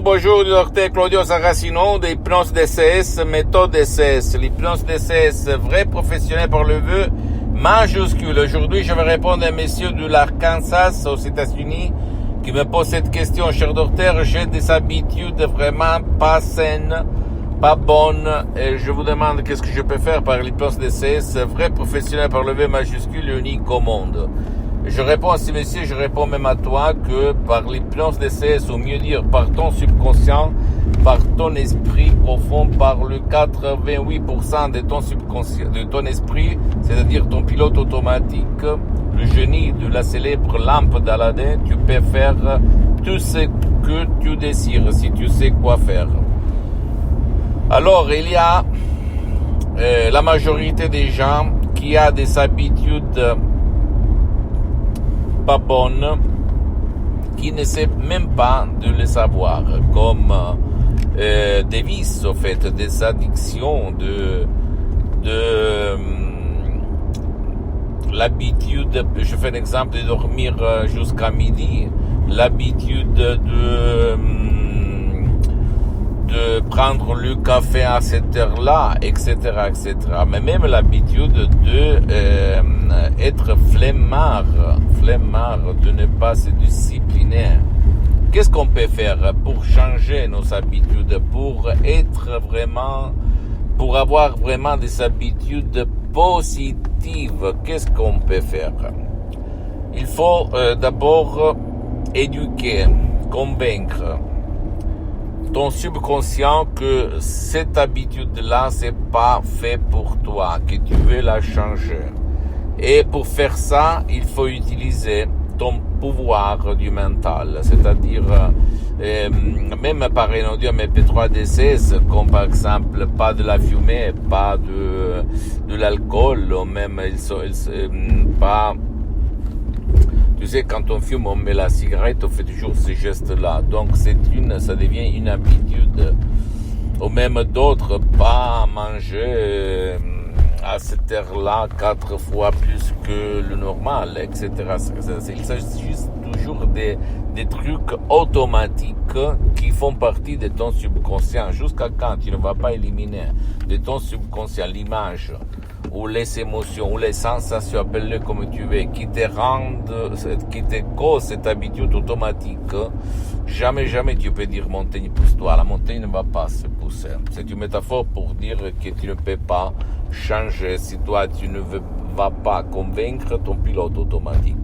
Bonjour, docteur Claudio Saracino de l'hypnose DCS, méthode DCS. L'hypnose DCS, vrai professionnel par le vœu majuscule. Aujourd'hui, je vais répondre à un monsieur de l'Arkansas aux États-Unis qui me pose cette question. Cher docteur, j'ai des habitudes vraiment pas saines, pas bonnes, et je vous demande qu'est-ce que je peux faire par l'hypnose DCS, vrai professionnel par le vœu majuscule et unique au monde. Je réponds à ce monsieur, je réponds même à toi que par l'hypnose DCS, ou mieux dire par ton subconscient, par ton esprit profond, par le 88% de ton subconscient, de ton esprit, c'est-à-dire ton pilote automatique, le génie de la célèbre lampe d'Aladin, tu peux faire tout ce que tu désires si tu sais quoi faire. Alors, il y a la majorité des gens qui a des habitudes pas bonnes, qui ne sait même pas de les savoir, comme des vices, au fait, des addictions, l'habitude, je fais un exemple, de dormir jusqu'à midi, l'habitude de prendre le café à cette heure-là, etc., etc. Mais même l'habitude de être flemmard, de ne pas se discipliner. Qu'est-ce qu'on peut faire pour changer nos habitudes, pour avoir vraiment des habitudes positives? Qu'est-ce qu'on peut faire? Il faut d'abord éduquer, convaincre ton subconscient que cette habitude-là, c'est pas fait pour toi, que tu veux la changer. Et pour faire ça, il faut utiliser ton pouvoir du mental, c'est-à-dire même par un audio MP3 DCS, comme par exemple pas de la fumée, pas de l'alcool, ou même pas. Tu sais, quand on fume, on met la cigarette, on fait toujours ces gestes-là. Donc, ça devient une habitude. Ou même d'autres, pas manger à cette heure-là 4 fois plus que le normal, etc. Il s'agit juste toujours des trucs automatiques qui font partie de ton subconscient. Jusqu'à quand tu ne vas pas éliminer de ton subconscient l'image ou les émotions, ou les sensations, appelle-le comme tu veux, qui te causent cette habitude automatique, jamais tu peux dire montagne pousse-toi. La montagne ne va pas se pousser. C'est une métaphore pour dire que tu ne peux pas changer si toi tu ne vas pas convaincre ton pilote automatique,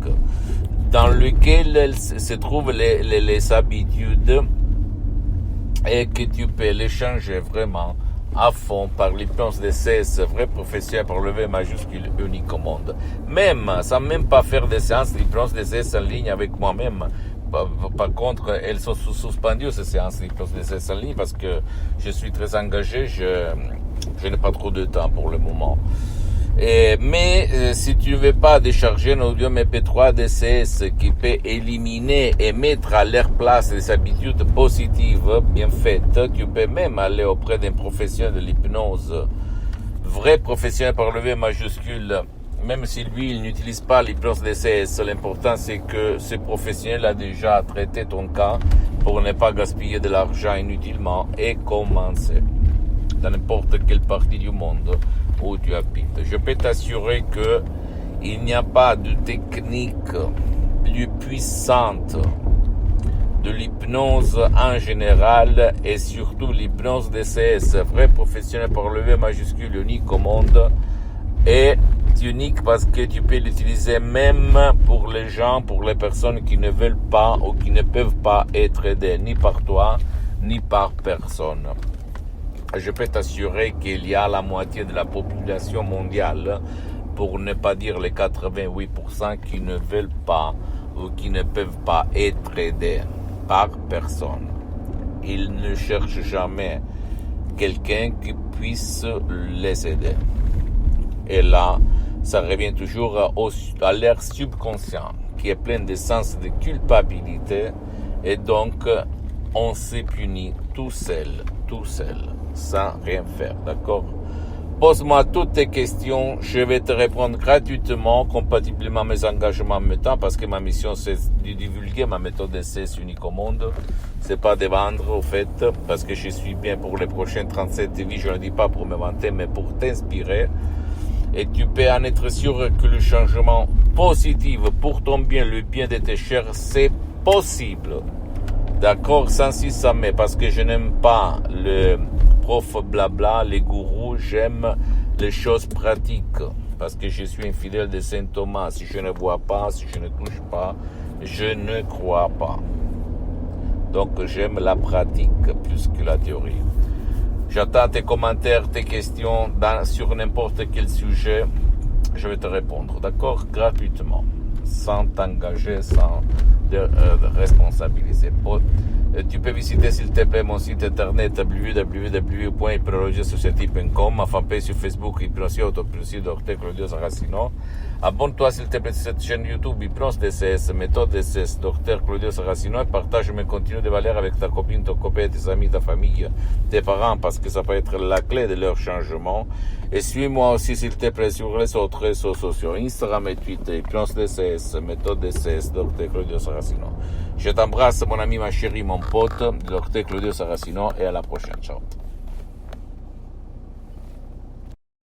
dans lequel se trouvent les habitudes, et que tu peux les changer vraiment à fond par l'hypnose DCS, vrai professionnel par le V majuscule unique au monde. Même, sans même pas faire des séances d'hypnose DCS en ligne avec moi-même. Par contre, elles sont suspendues, ces séances d'hypnose DCS en ligne, parce que je suis très engagé, je n'ai pas trop de temps pour le moment. Mais si tu ne veux pas décharger un audio MP3 DCS qui peut éliminer et mettre à leur place des habitudes positives bien faites, tu peux même aller auprès d'un professionnel de l'hypnose, vrai professionnel par le V majuscule, même si lui il n'utilise pas l'hypnose DCS. L'important c'est que ce professionnel a déjà traité ton cas pour ne pas gaspiller de l'argent inutilement et commencer dans n'importe quelle partie du monde où tu habites. Je peux t'assurer que il n'y a pas de technique plus puissante de l'hypnose en général, et surtout l'hypnose DCS, vrai professionnel par le V majuscule unique au monde, est unique parce que tu peux l'utiliser même pour les gens, pour les personnes qui ne veulent pas ou qui ne peuvent pas être aidées, ni par toi, ni par personne. Je peux t'assurer qu'il y a la moitié de la population mondiale, pour ne pas dire les 88%, qui ne veulent pas ou qui ne peuvent pas être aidés par personne. Ils ne cherchent jamais quelqu'un qui puisse les aider. Et là, ça revient toujours à leur subconscient, qui est plein de sens de culpabilité, et donc on se punit tout seul, sans rien faire, d'accord? Pose-moi toutes tes questions, je vais te répondre gratuitement, compatiblement à mes engagements en même temps, parce que ma mission c'est de divulguer ma méthode d'essai unique au monde. C'est pas de vendre, au fait, parce que je suis bien pour les prochaines 37 vies, je ne dis pas pour me vanter, mais pour t'inspirer. Et tu peux en être sûr que le changement positif pour ton bien, le bien de tes chers, c'est possible. D'accord, sans si ça met, parce que je n'aime pas le prof blabla, les gourous, j'aime les choses pratiques, parce que je suis un fidèle de Saint Thomas. Si je ne vois pas, si je ne touche pas, je ne crois pas. Donc j'aime la pratique plus que la théorie. J'attends tes commentaires, tes questions sur n'importe quel sujet. Je vais te répondre, d'accord, gratuitement, sans t'engager, sans responsabiliser. Tu peux visiter s'il te plaît mon site internet www.hypnologiasociety.com, ma fanpage sur Facebook Hypnosie Autopsie Dr Claudio Saracino. Abonne-toi s'il te plaît sur cette chaîne YouTube Hypnose DCS, méthode DCS Dr Claudio Saracino, et partage mes contenus de valeur avec ta copine, ton copain, tes amis, ta famille, tes parents, parce que ça peut être la clé de leur changement. Et suis-moi aussi s'il te plaît sur les autres réseaux sociaux, Instagram et Twitter, Hypnose DCS, méthode DCS Dr Claudio Saracino. Je t'embrasse mon ami, ma chérie, mon pote, Dr Claudio Saracino, et à la prochaine. Ciao.